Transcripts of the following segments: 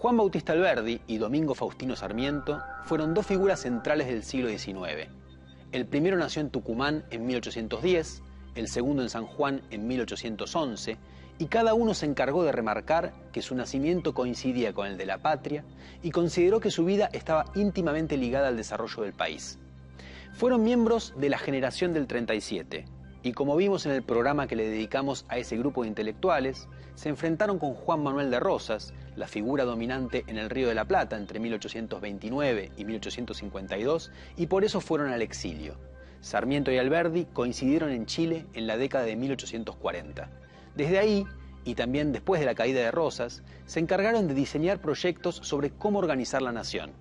Juan Bautista Alberdi y Domingo Faustino Sarmiento fueron dos figuras centrales del siglo XIX. El primero nació en Tucumán en 1810, el segundo en San Juan en 1811, y cada uno se encargó de remarcar que su nacimiento coincidía con el de la patria y consideró que su vida estaba íntimamente ligada al desarrollo del país. Fueron miembros de la generación del 37, y como vimos en el programa que le dedicamos a ese grupo de intelectuales, se enfrentaron con Juan Manuel de Rosas, la figura dominante en el Río de la Plata entre 1829 y 1852, y por eso fueron al exilio. Sarmiento y Alberdi coincidieron en Chile en la década de 1840. Desde ahí, y también después de la caída de Rosas, se encargaron de diseñar proyectos sobre cómo organizar la nación.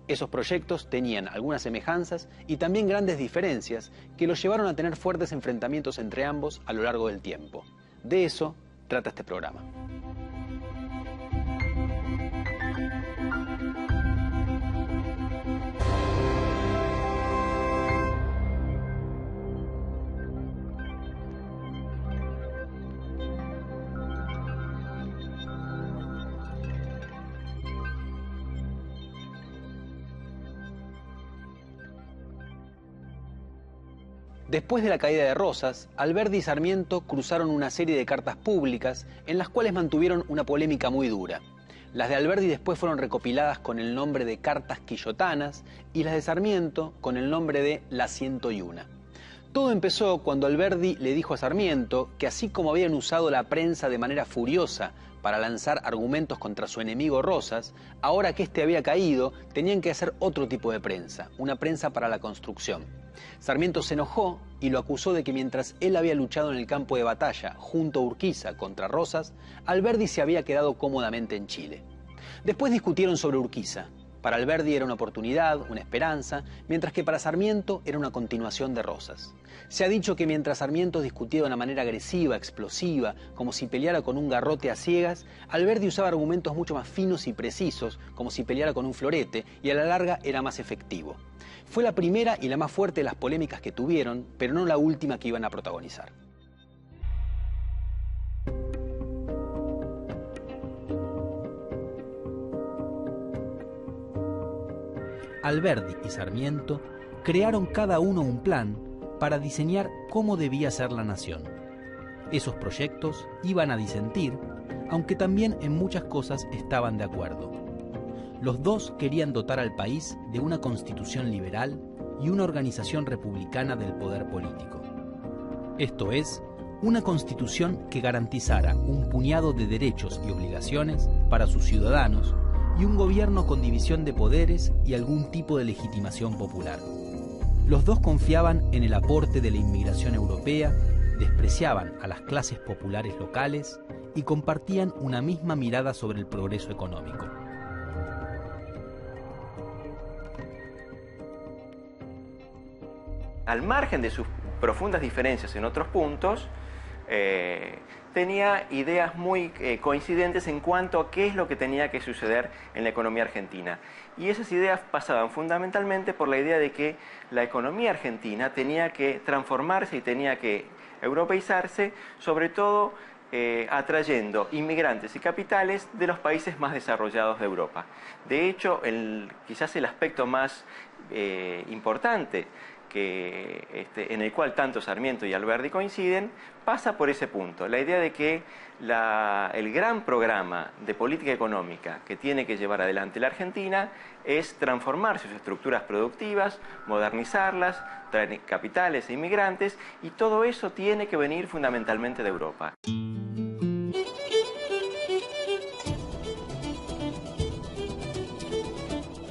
Esos proyectos tenían algunas semejanzas y también grandes diferencias que los llevaron a tener fuertes enfrentamientos entre ambos a lo largo del tiempo. De eso trata este programa. Después de la caída de Rosas, Alberdi y Sarmiento cruzaron una serie de cartas públicas en las cuales mantuvieron una polémica muy dura. Las de Alberdi después fueron recopiladas con el nombre de Cartas Quillotanas y las de Sarmiento con el nombre de La 101. Todo empezó cuando Alberdi le dijo a Sarmiento que así como habían usado la prensa de manera furiosa para lanzar argumentos contra su enemigo Rosas, ahora que éste había caído, tenían que hacer otro tipo de prensa, una prensa para la construcción. Sarmiento se enojó y lo acusó de que mientras él había luchado en el campo de batalla junto a Urquiza contra Rosas, Alberdi se había quedado cómodamente en Chile. Después discutieron sobre Urquiza. Para Alberdi era una oportunidad, una esperanza, mientras que para Sarmiento era una continuación de Rosas. Se ha dicho que mientras Sarmiento discutía de una manera agresiva, explosiva, como si peleara con un garrote a ciegas, Alberdi usaba argumentos mucho más finos y precisos, como si peleara con un florete, y a la larga era más efectivo. Fue la primera y la más fuerte de las polémicas que tuvieron, pero no la última que iban a protagonizar. Alberdi y Sarmiento crearon cada uno un plan para diseñar cómo debía ser la nación. Esos proyectos iban a disentir, aunque también en muchas cosas estaban de acuerdo. Los dos querían dotar al país de una constitución liberal y una organización republicana del poder político. Esto es, una constitución que garantizara un puñado de derechos y obligaciones para sus ciudadanos y un gobierno con división de poderes y algún tipo de legitimación popular. Los dos confiaban en el aporte de la inmigración europea, despreciaban a las clases populares locales y compartían una misma mirada sobre el progreso económico. Al margen de sus profundas diferencias en otros puntos, tenía ideas muy coincidentes en cuanto a qué es lo que tenía que suceder en la economía argentina. Y esas ideas pasaban fundamentalmente por la idea de que la economía argentina tenía que transformarse y tenía que europeizarse, sobre todo atrayendo inmigrantes y capitales de los países más desarrollados de Europa. De hecho, quizás el aspecto más importante en el cual tanto Sarmiento y Alberdi coinciden, pasa por ese punto, la idea de que el gran programa de política económica que tiene que llevar adelante la Argentina es transformar sus estructuras productivas, modernizarlas, traer capitales e inmigrantes, y todo eso tiene que venir fundamentalmente de Europa.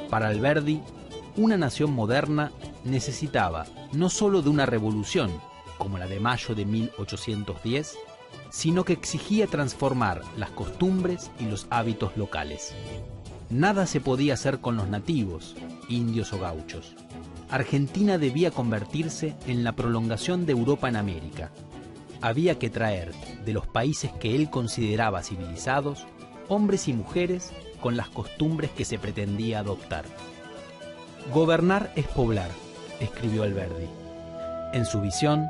Para Alberdi, una nación moderna necesitaba no solo de una revolución, como la de mayo de 1810, sino que exigía transformar las costumbres y los hábitos locales. Nada se podía hacer con los nativos, indios o gauchos. Argentina debía convertirse en la prolongación de Europa en América. Había que traer de los países que él consideraba civilizados, hombres y mujeres con las costumbres que se pretendía adoptar. Gobernar es poblar, escribió Alberdi. En su visión,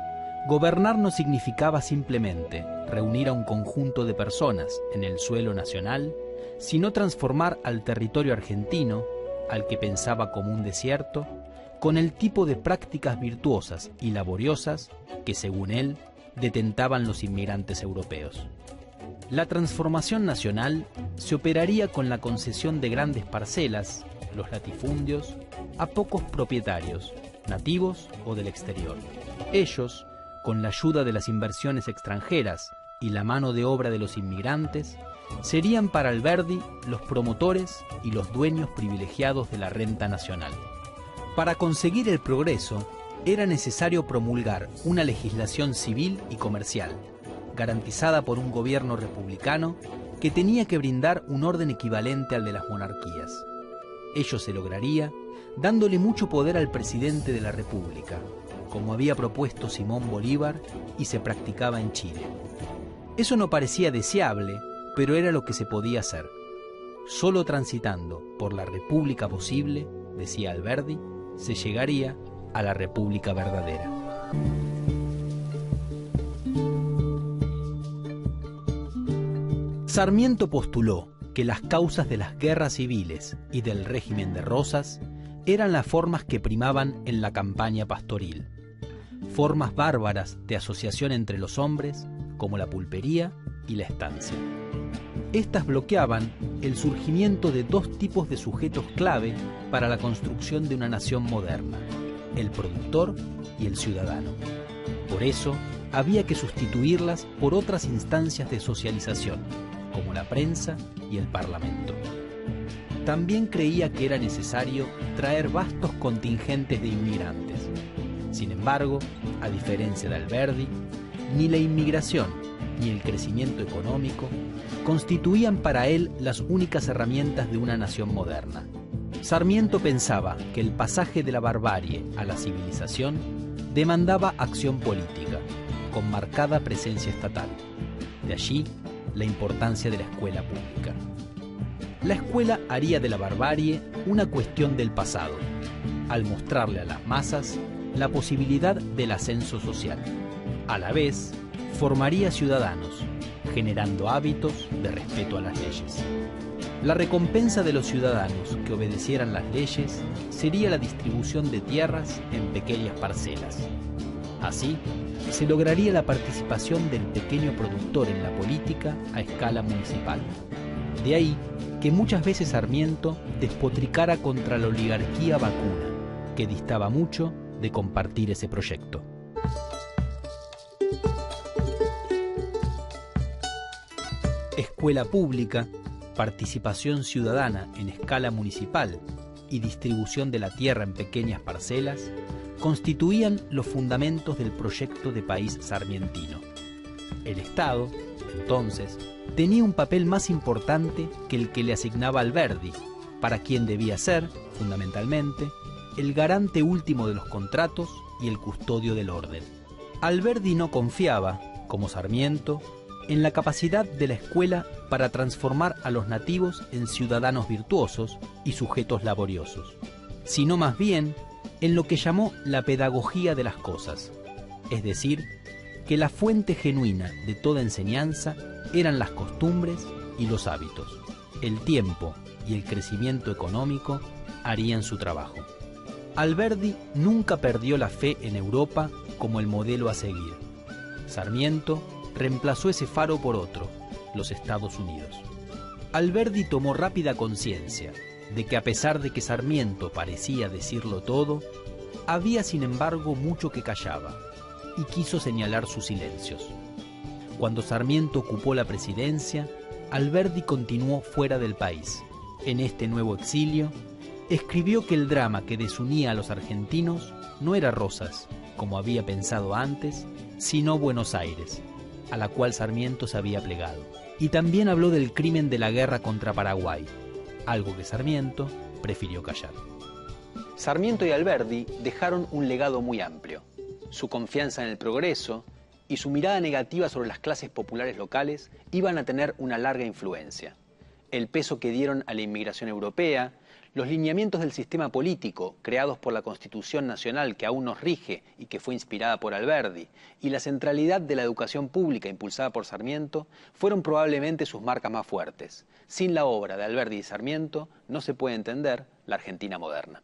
gobernar no significaba simplemente reunir a un conjunto de personas en el suelo nacional sino transformar al territorio argentino, al que pensaba como un desierto, con el tipo de prácticas virtuosas y laboriosas que, según él, detentaban los inmigrantes europeos. La transformación nacional se operaría con la concesión de grandes parcelas, los latifundios, a pocos propietarios, nativos o del exterior. Ellos, con la ayuda de las inversiones extranjeras y la mano de obra de los inmigrantes, serían para Alberdi los promotores y los dueños privilegiados de la renta nacional. Para conseguir el progreso, era necesario promulgar una legislación civil y comercial, garantizada por un gobierno republicano que tenía que brindar un orden equivalente al de las monarquías. Ello se lograría dándole mucho poder al presidente de la República, como había propuesto Simón Bolívar y se practicaba en Chile. Eso no parecía deseable, pero era lo que se podía hacer. Solo transitando por la república posible, decía Alberdi, se llegaría a la república verdadera. Sarmiento postuló que las causas de las guerras civiles y del régimen de Rosas eran las formas que primaban en la campaña pastoril, formas bárbaras de asociación entre los hombres, como la pulpería y la estancia. Estas bloqueaban el surgimiento de dos tipos de sujetos clave para la construcción de una nación moderna, el productor y el ciudadano. Por eso, había que sustituirlas por otras instancias de socialización, como la prensa y el parlamento. También creía que era necesario traer vastos contingentes de inmigrantes. Sin embargo, a diferencia de Alberdi, ni la inmigración ni el crecimiento económico constituían para él las únicas herramientas de una nación moderna. Sarmiento pensaba que el pasaje de la barbarie a la civilización demandaba acción política, con marcada presencia estatal. De allí la importancia de la escuela pública. La escuela haría de la barbarie una cuestión del pasado, al mostrarle a las masas la posibilidad del ascenso social. A la vez, formaría ciudadanos, generando hábitos de respeto a las leyes. La recompensa de los ciudadanos que obedecieran las leyes sería la distribución de tierras en pequeñas parcelas. Así, se lograría la participación del pequeño productor en la política a escala municipal. De ahí que muchas veces Sarmiento despotricara contra la oligarquía vacuna, que distaba mucho de compartir ese proyecto. Escuela pública, participación ciudadana en escala municipal y distribución de la tierra en pequeñas parcelas constituían los fundamentos del proyecto de país sarmientino. El Estado, entonces, tenía un papel más importante que el que le asignaba Alberdi, para quien debía ser, fundamentalmente, el garante último de los contratos y el custodio del orden. Alberdi no confiaba, como Sarmiento, en la capacidad de la escuela para transformar a los nativos en ciudadanos virtuosos y sujetos laboriosos, sino más bien en lo que llamó la pedagogía de las cosas, es decir, que la fuente genuina de toda enseñanza eran las costumbres y los hábitos. El tiempo y el crecimiento económico harían su trabajo. Alberdi nunca perdió la fe en Europa como el modelo a seguir. Sarmiento reemplazó ese faro por otro, los Estados Unidos. Alberdi tomó rápida conciencia de que a pesar de que Sarmiento parecía decirlo todo, había sin embargo mucho que callaba, y quiso señalar sus silencios. Cuando Sarmiento ocupó la presidencia, Alberdi continuó fuera del país. En este nuevo exilio, escribió que el drama que desunía a los argentinos no era Rosas, como había pensado antes, sino Buenos Aires, a la cual Sarmiento se había plegado. Y también habló del crimen de la guerra contra Paraguay, algo que Sarmiento prefirió callar. Sarmiento y Alberdi dejaron un legado muy amplio. Su confianza en el progreso y su mirada negativa sobre las clases populares locales iban a tener una larga influencia. el peso que dieron a la inmigración europea, los lineamientos del sistema político creados por la Constitución Nacional que aún nos rige y que fue inspirada por Alberdi, y la centralidad de la educación pública impulsada por Sarmiento fueron probablemente sus marcas más fuertes. Sin la obra de Alberdi y Sarmiento no se puede entender la Argentina moderna.